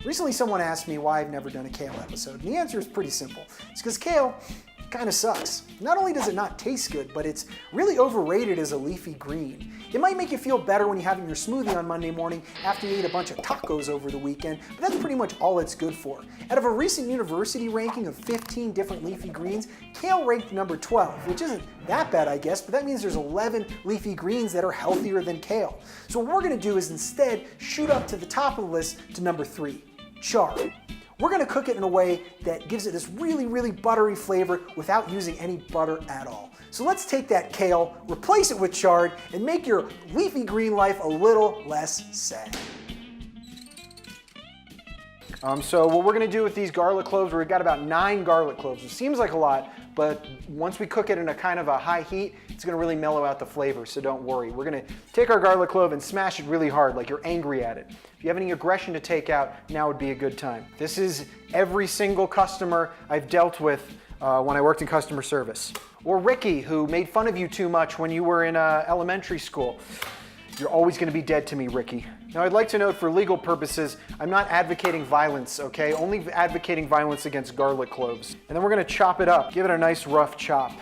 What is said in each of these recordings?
Recently someone asked me why I've never done a kale episode, and the answer is pretty simple. It's because kale kind of sucks. Not only does it not taste good, but it's really overrated as a leafy green. It might make you feel better when you're having your smoothie on Monday morning after you ate a bunch of tacos over the weekend, but that's pretty much all it's good for. Out of a recent university ranking of 15 different leafy greens, kale ranked number 12, which isn't that bad, I guess, but that means there's 11 leafy greens that are healthier than kale. So what we're gonna do is instead shoot up to the top of the list to number 3, chard. We're gonna cook it in a way that gives it this really, really buttery flavor without using any butter at all. So let's take that kale, replace it with chard, and make your leafy green life a little less sad. So what we're gonna do with these garlic cloves, we've got about 9 garlic cloves. It seems like a lot, but once we cook it in a kind of a high heat, it's gonna really mellow out the flavor, so don't worry. We're gonna take our garlic clove and smash it really hard, like you're angry at it. If you have any aggression to take out, now would be a good time. This is every single customer I've dealt with when I worked in customer service. Or Ricky, who made fun of you too much when you were in elementary school. You're always gonna be dead to me, Ricky. Now I'd like to note for legal purposes, I'm not advocating violence, okay? Only advocating violence against garlic cloves. And then we're gonna chop it up, give it a nice rough chop.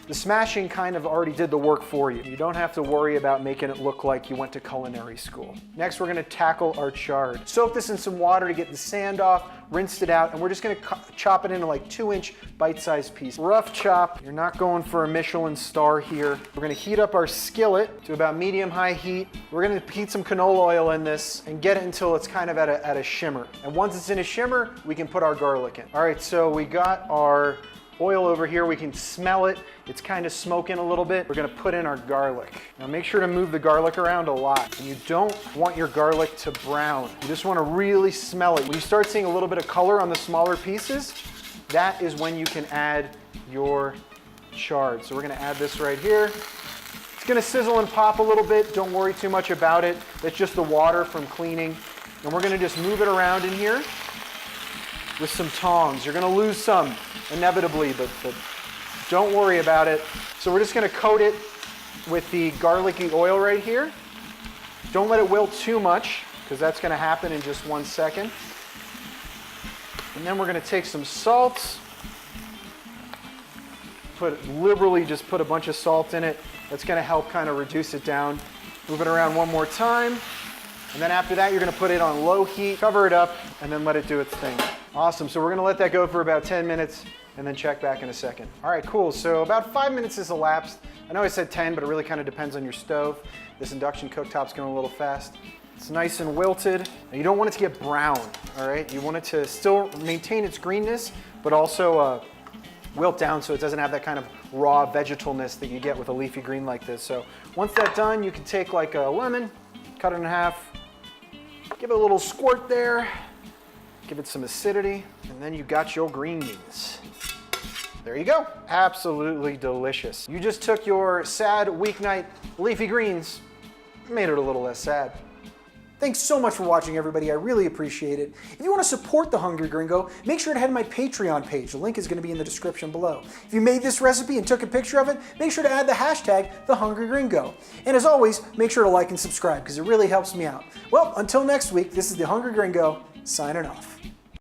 The smashing kind of already did the work for you. You don't have to worry about making it look like you went to culinary school. Next, we're gonna tackle our chard. Soak this in some water to get the sand off, rinsed it out, and we're just gonna chop it into like 2-inch bite-sized pieces. Rough chop, you're not going for a Michelin star here. We're gonna heat up our skillet to about medium-high heat. We're gonna heat some canola oil in this and get it until it's kind of at a shimmer. And once it's in a shimmer, we can put our garlic in. All right, so we got our oil over here, we can smell it. It's kind of smoking a little bit. We're gonna put in our garlic. Now make sure to move the garlic around a lot. And you don't want your garlic to brown. You just wanna really smell it. When you start seeing a little bit of color on the smaller pieces, that is when you can add your chard. So we're gonna add this right here. It's gonna sizzle and pop a little bit. Don't worry too much about it. It's just the water from cleaning. And we're gonna just move it around in here with some tongs. You're gonna lose some, inevitably, but don't worry about it. So we're just gonna coat it with the garlicky oil right here. Don't let it wilt too much, because that's gonna happen in just 1 second. And then we're gonna take some salt, liberally just put a bunch of salt in it. That's gonna help kind of reduce it down. Move it around one more time. And then after that, you're gonna put it on low heat, cover it up, and then let it do its thing. Awesome, so we're gonna let that go for about 10 minutes and then check back in a second. All right, cool, so about 5 minutes has elapsed. I know I said 10, but it really kind of depends on your stove. This induction cooktop's going a little fast. It's nice and wilted. Now, you don't want it to get brown, all right? You want it to still maintain its greenness, but also wilt down so it doesn't have that kind of raw vegetalness that you get with a leafy green like this. So once that's done, you can take like a lemon, cut it in half, give it a little squirt there, give it some acidity, and then you got your green beans. There you go. Absolutely delicious. You just took your sad weeknight leafy greens, made it a little less sad. Thanks so much for watching, everybody. I really appreciate it. If you want to support The Hungry Gringo, make sure to head to my Patreon page. The link is going to be in the description below. If you made this recipe and took a picture of it, make sure to add the hashtag #TheHungryGringo. And as always, make sure to like and subscribe because it really helps me out. Well, until next week, this is The Hungry Gringo, signing off.